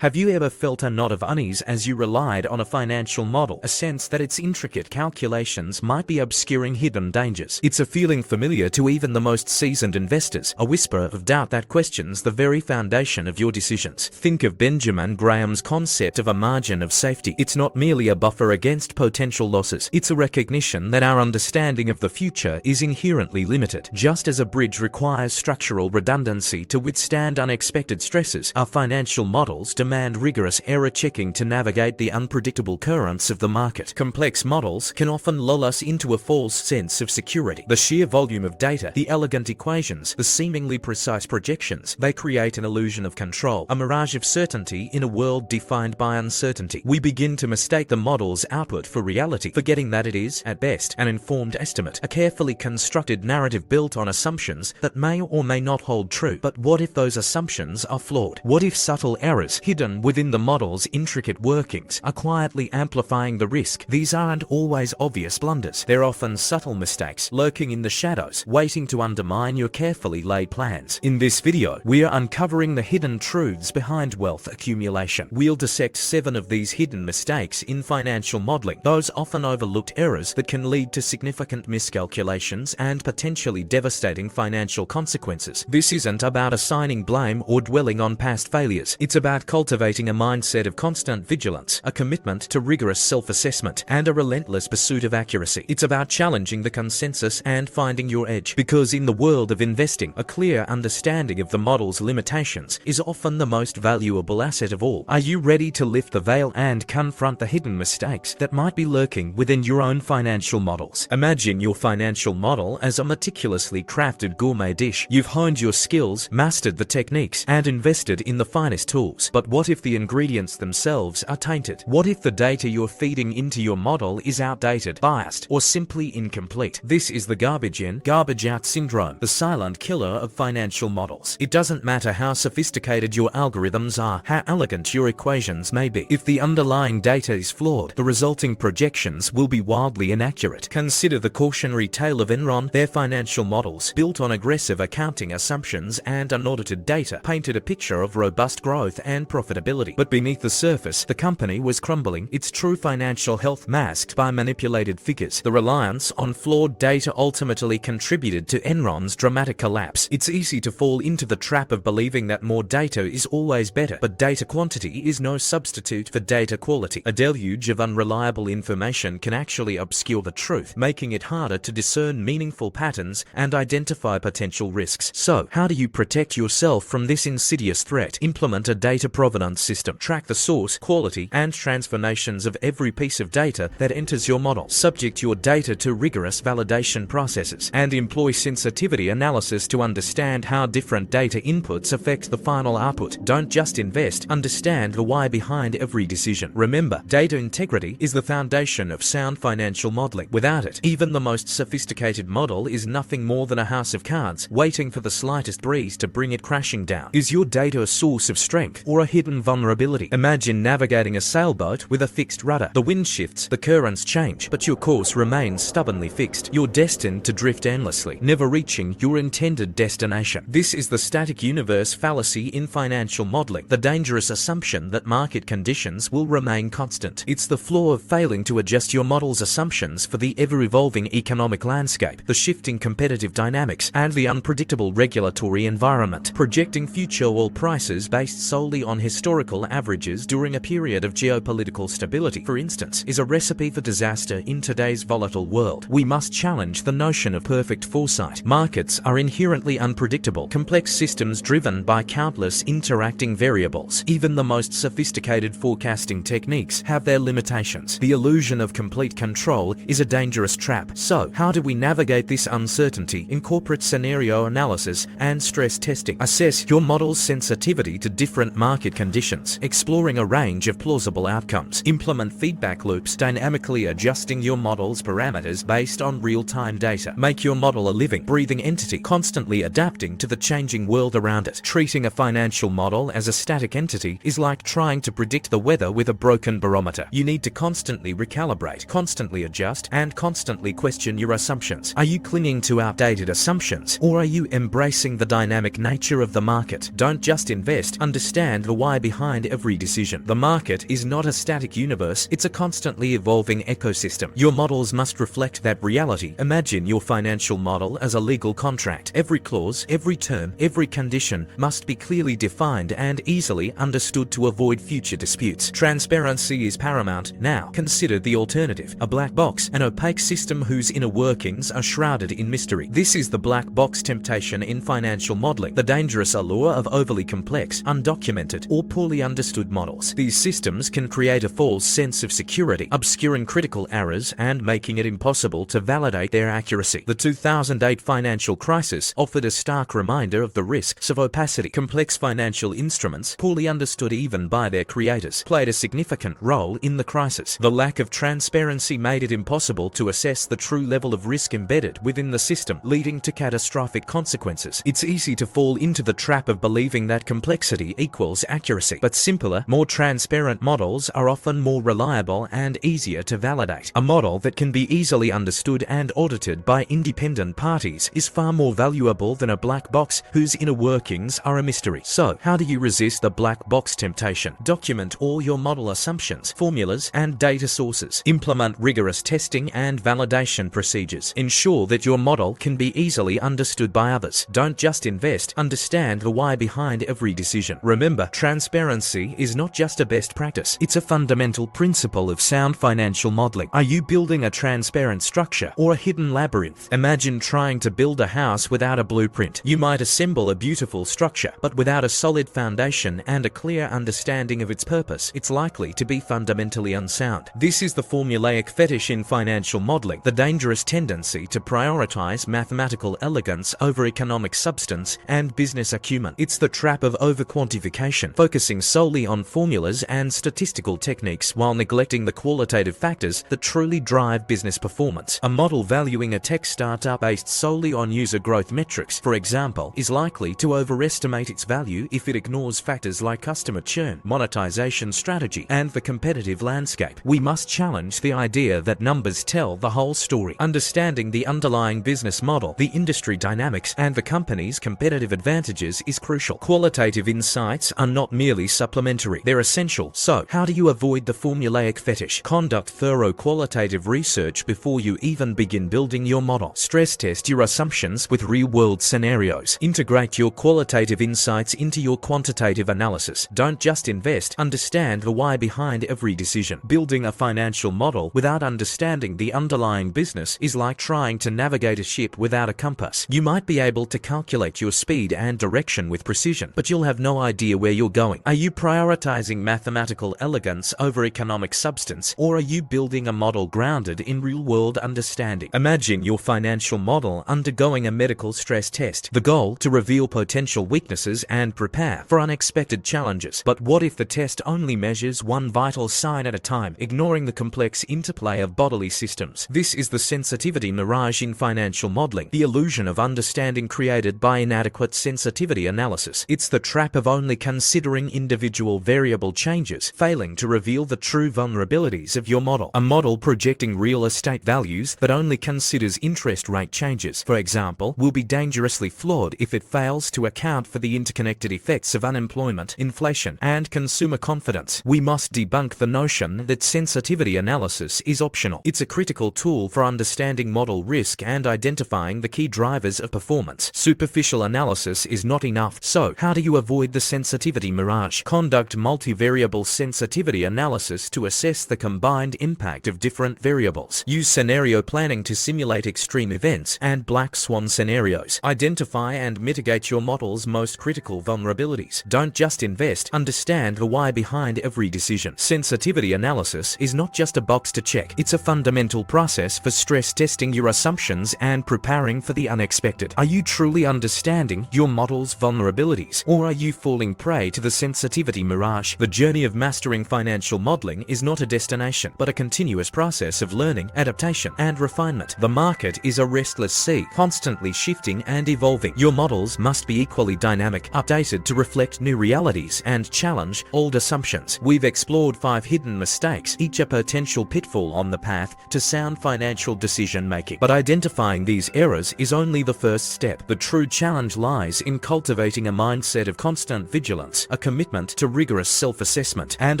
Have you ever felt a knot of unease as you relied on a financial model, a sense that its intricate calculations might be obscuring hidden dangers? It's a feeling familiar to even the most seasoned investors, a whisper of doubt that questions the very foundation of your decisions. Think of Benjamin Graham's concept of a margin of safety. It's not merely a buffer against potential losses. It's a recognition that our understanding of the future is inherently limited. Just as a bridge requires structural redundancy to withstand unexpected stresses, our financial models demand rigorous error checking to navigate the unpredictable currents of the market. Complex models can often lull us into a false sense of security. The sheer volume of data, the elegant equations, the seemingly precise projections, they create an illusion of control, a mirage of certainty in a world defined by uncertainty. We begin to mistake the model's output for reality, forgetting that it is, at best, an informed estimate, a carefully constructed narrative built on assumptions that may or may not hold true. But what if those assumptions are flawed? What if subtle errors hidden within the model's intricate workings are quietly amplifying the risk? These aren't always obvious blunders. They're often subtle mistakes, lurking in the shadows, waiting to undermine your carefully laid plans. In this video, we are uncovering the hidden truths behind wealth accumulation. We'll dissect 7 of these hidden mistakes in financial modeling, those often overlooked errors that can lead to significant miscalculations and potentially devastating financial consequences. This isn't about assigning blame or dwelling on past failures. It's about cultivating a mindset of constant vigilance, a commitment to rigorous self-assessment, and a relentless pursuit of accuracy. It's about challenging the consensus and finding your edge. Because in the world of investing, a clear understanding of the model's limitations is often the most valuable asset of all. Are you ready to lift the veil and confront the hidden mistakes that might be lurking within your own financial models? Imagine your financial model as a meticulously crafted gourmet dish. You've honed your skills, mastered the techniques, and invested in the finest tools. But what if the ingredients themselves are tainted? What if the data you're feeding into your model is outdated, biased, or simply incomplete? This is the garbage in, garbage out syndrome, the silent killer of financial models. It doesn't matter how sophisticated your algorithms are, how elegant your equations may be. If the underlying data is flawed, the resulting projections will be wildly inaccurate. Consider the cautionary tale of Enron. Their financial models, built on aggressive accounting assumptions and unaudited data, painted a picture of robust growth and profitability. But beneath the surface, the company was crumbling, its true financial health masked by manipulated figures. The reliance on flawed data ultimately contributed to Enron's dramatic collapse. It's easy to fall into the trap of believing that more data is always better, but data quantity is no substitute for data quality. A deluge of unreliable information can actually obscure the truth, making it harder to discern meaningful patterns and identify potential risks. So, how do you protect yourself from this insidious threat? Implement a data provenance system. Track the source, quality, and transformations of every piece of data that enters your model. Subject your data to rigorous validation processes, and employ sensitivity analysis to understand how different data inputs affect the final output. Don't just invest, understand the why behind every decision. Remember, data integrity is the foundation of sound financial modeling. Without it, even the most sophisticated model is nothing more than a house of cards, waiting for the slightest breeze to bring it crashing down. Is your data a source of strength or a hidden vulnerability? Imagine navigating a sailboat with a fixed rudder. The wind shifts, the currents change, but your course remains stubbornly fixed. You're destined to drift endlessly, never reaching your intended destination. This is the static universe fallacy in financial modeling, the dangerous assumption that market conditions will remain constant. It's the flaw of failing to adjust your model's assumptions for the ever-evolving economic landscape, the shifting competitive dynamics, and the unpredictable regulatory environment. Projecting future oil prices based solely on historical averages during a period of geopolitical stability, for instance, is a recipe for disaster in today's volatile world. We must challenge the notion of perfect foresight. Markets are inherently unpredictable, complex systems driven by countless interacting variables. Even the most sophisticated forecasting techniques have their limitations. The illusion of complete control is a dangerous trap. So, how do we navigate this uncertainty? Incorporate scenario analysis and stress testing. Assess your model's sensitivity to different market conditions, exploring a range of plausible outcomes. Implement feedback loops, dynamically adjusting your model's parameters based on real-time data. Make your model a living, breathing entity, constantly adapting to the changing world around it. Treating a financial model as a static entity is like trying to predict the weather with a broken barometer. You need to constantly recalibrate, constantly adjust, and constantly question your assumptions. Are you clinging to outdated assumptions, or are you embracing the dynamic nature of the market? Don't just invest, understand the why why behind every decision. The market is not a static universe, it's a constantly evolving ecosystem. Your models must reflect that reality. Imagine your financial model as a legal contract. Every clause, every term, every condition must be clearly defined and easily understood to avoid future disputes. Transparency is paramount. Now, consider the alternative: a black box, an opaque system whose inner workings are shrouded in mystery. This is the black box temptation in financial modeling, the dangerous allure of overly complex, undocumented, or poorly understood models. These systems can create a false sense of security, obscuring critical errors and making it impossible to validate their accuracy. The 2008 financial crisis offered a stark reminder of the risks of opacity. Complex financial instruments, poorly understood even by their creators, played a significant role in the crisis. The lack of transparency made it impossible to assess the true level of risk embedded within the system, leading to catastrophic consequences. It's easy to fall into the trap of believing that complexity equals accuracy, but simpler, more transparent models are often more reliable and easier to validate. A model that can be easily understood and audited by independent parties is far more valuable than a black box whose inner workings are a mystery. So, how do you resist the black box temptation? Document all your model assumptions, formulas, and data sources. Implement rigorous testing and validation procedures. Ensure that your model can be easily understood by others. Don't just invest, understand the why behind every decision. Remember, transparency is not just a best practice, it's a fundamental principle of sound financial modeling. Are you building a transparent structure or a hidden labyrinth? Imagine trying to build a house without a blueprint. You might assemble a beautiful structure, but without a solid foundation and a clear understanding of its purpose, it's likely to be fundamentally unsound. This is the formulaic fetish in financial modeling, the dangerous tendency to prioritize mathematical elegance over economic substance and business acumen. It's the trap of overquantification, focusing solely on formulas and statistical techniques while neglecting the qualitative factors that truly drive business performance. A model valuing a tech startup based solely on user growth metrics, for example, is likely to overestimate its value if it ignores factors like customer churn, monetization strategy, and the competitive landscape. We must challenge the idea that numbers tell the whole story. Understanding the underlying business model, the industry dynamics, and the company's competitive advantages is crucial. Qualitative insights are not merely supplementary, they're essential. So, how do you avoid the formulaic fetish? Conduct thorough qualitative research before you even begin building your model. Stress test your assumptions with real-world scenarios. Integrate your qualitative insights into your quantitative analysis. Don't just invest, understand the why behind every decision. Building a financial model without understanding the underlying business is like trying to navigate a ship without a compass. You might be able to calculate your speed and direction with precision, but you'll have no idea where you're going. Are you prioritizing mathematical elegance over economic substance, or are you building a model grounded in real-world understanding? Imagine your financial model undergoing a medical stress test. The goal, to reveal potential weaknesses and prepare for unexpected challenges. But what if the test only measures one vital sign at a time, ignoring the complex interplay of bodily systems? This is the sensitivity mirage in financial modeling, the illusion of understanding created by inadequate sensitivity analysis. It's the trap of only considering individual variable changes, failing to reveal the true vulnerabilities of your model. A model projecting real estate values that only considers interest rate changes, for example, will be dangerously flawed if it fails to account for the interconnected effects of unemployment, inflation, and consumer confidence. We must debunk the notion that sensitivity analysis is optional. It's a critical tool for understanding model risk and identifying the key drivers of performance. Superficial analysis is not enough. So, how do you avoid the sensitivity mirage? Conduct multivariable sensitivity analysis to assess the combined impact of different variables. Use scenario planning to simulate extreme events and black swan scenarios. Identify and mitigate your model's most critical vulnerabilities. Don't just invest, understand the why behind every decision. Sensitivity analysis is not just a box to check, it's a fundamental process for stress testing your assumptions and preparing for the unexpected. Are you truly understanding your model's vulnerabilities, or are you falling prey to the sensitivity mirage? The journey of mastering financial modeling is not a destination, but a continuous process of learning, adaptation, and refinement. The market is a restless sea, constantly shifting and evolving. Your models must be equally dynamic, updated to reflect new realities and challenge old assumptions. We've explored 5 hidden mistakes, each a potential pitfall on the path to sound financial decision making. But identifying these errors is only the first step. The true challenge lies in cultivating a mindset of constant vigilance, a commitment to rigorous self-assessment, and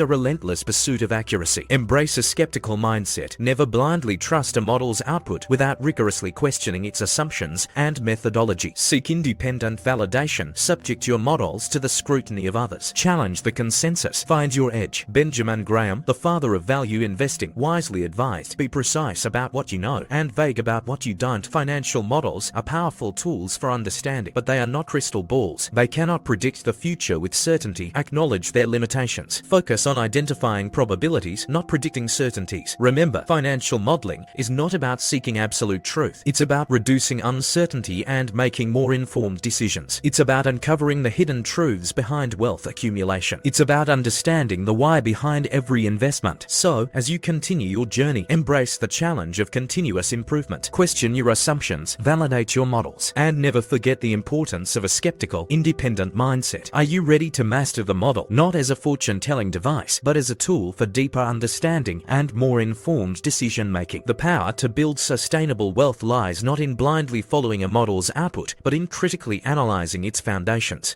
a relentless pursuit of accuracy. Embrace a skeptical mindset. Never blindly trust a model's output without rigorously questioning its assumptions and methodology. Seek independent validation. Subject your models to the scrutiny of others. Challenge the consensus. Find your edge. Benjamin Graham, the father of value investing, wisely advised, be precise about what you know and vague about what you don't. Financial models are powerful tools for understanding, but they are not crystal balls. They cannot predict the future with certainty. Acknowledge their limitations. Focus on identifying probabilities, not predicting certainties. Remember, financial modeling is not about seeking absolute truth. It's about reducing uncertainty and making more informed decisions. It's about uncovering the hidden truths behind wealth accumulation. It's about understanding the why behind every investment. So, as you continue your journey, embrace the challenge of continuous improvement. Question your assumptions, validate your models, and never forget the importance of a skeptical, independent mindset. Are you ready to master the model, not as a fortune-telling device, but as a tool for deeper understanding and more informed decision-making? The power to build sustainable wealth lies not in blindly following a model's output, but in critically analyzing its foundations.